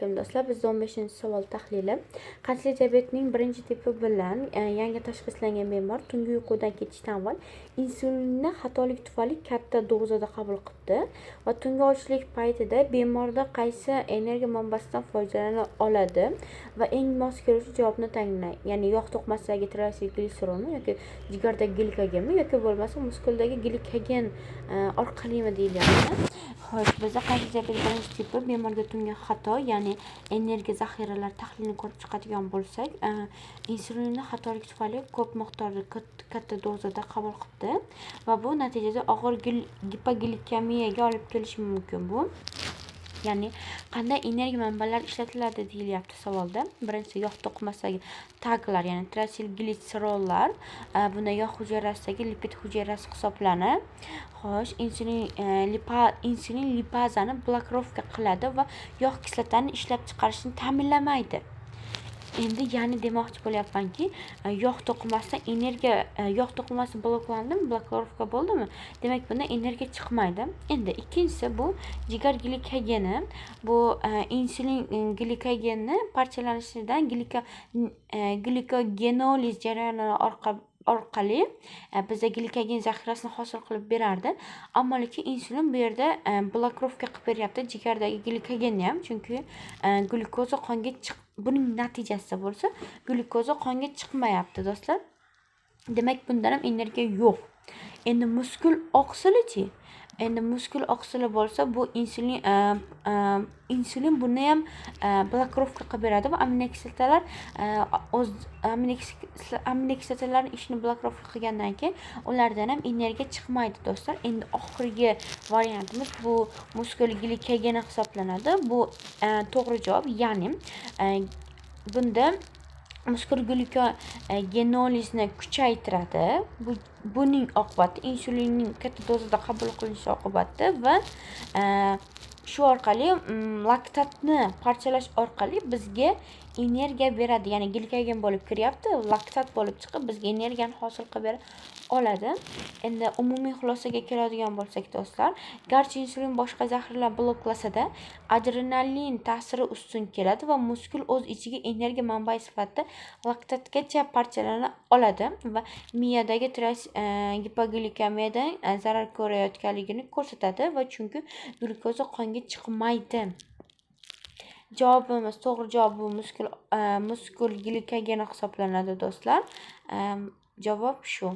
Do'stlar, bizda 15-savol tahlili. Qandli diabetning birinchi tipi bilan yangi tashxislangan bemor tungi uyqudan ketishdan avval insulinni xatolik tufayli katta dozada qabul qildi va tungi ochlik paytida bemorda qaysi energiya manbasidan foydalana oladi va eng mos keluvchi javobni tanlang. Ya'ni yog' to'qimasidagi triasilgliserolmi yoki jigardagi glikogenmi yoki bo'lmasa muskuldagi glikogen orqalimi deyilyapti. Xo'sh, bizda qandli diabet birinchi tipi bemorga tungi xato, ya'ni energiya zaxiralari tahlilini ko'rib chiqadigan bo'lsak, insulinni xatolik tufayli ko'p miqdorda katta dozada qabul qildi va bu natijada og'ir gipoglikemiyaga olib kelishi mumkin. Bu ya'ni qanday energiya manbalari ishlatiladi deyilyapti savolda. Birinchisi, yog' to'qimasidagi taglar, ya'ni triasilgliserollar, bunda yog' hujayrasidagi lipid hujayrasi hisoblanadi. Xo'sh, insulin lipazani blokirovka qiladi va yog' kislotani ishlab chiqarishni ta'minlamaydi. Endi ya'ni demoqchi bo'lyapmanki, yog' to'qimasi bloklandimi, blokirovka bo'ldimi? Demak, bundan energiya chiqmaydi. Endi ikkinchisi, bu jigar glikogeni. Bu insulin glikogenni parchalanishidan glikogenoliz jarayonlari orqali bizga glikogen zaxirasini hosil qilib berardi. Ammo lekin insulin bu yerda blokirovka qilib beryapti jigardagi glikogenni ham, chunki glyukoza qonga buning natijasida bo'lsa glyukoza qonga chiqmayapti do'stlar. Demak, bundan ham energiya yo'q. Endi muskul oqsilichi? Endi muskul oqsili bo'lsa, bu insulin buni ham blokirovka qilib beradi va aminokislotalarning ishini blokirovka qilgandan keyin ulardan ham energiya chiqmaydi do'stlar. Endi oxirgi variantimiz bu muskul glikogeni hisoblanadi. Bu to'g'ri javob, ya'ni bunda muskul glikogenolizni kuchaytiradi. Buning oqibati insulinning katta dozada qabul qilinishi oqibati va shu orqali laktatni parchalash orqali bizga energiya beradi. Ya'ni glikogen bo'lib kiryapti, laktat bo'lib chiqib bizga energiyani hosil qilib bera oladi. Endi umumiy xulosaga keladigan bo'lsak do'stlar, garchi insulin boshqa zaxiralarni bloklasa-da, adrenalin ta'siri ustun keladi va muskul o'z ichiga energiya manbai sifatida laktatgacha parchalana oladi va miyadagi gipoglikemiyadan zarar ko'rayotganligini ko'rsatadi va chunki glyukoza qonga chiqmaydi. Javobimiz, to'g'ri javob bu muskul glikogen hisoblanadi do'stlar. Javob shu.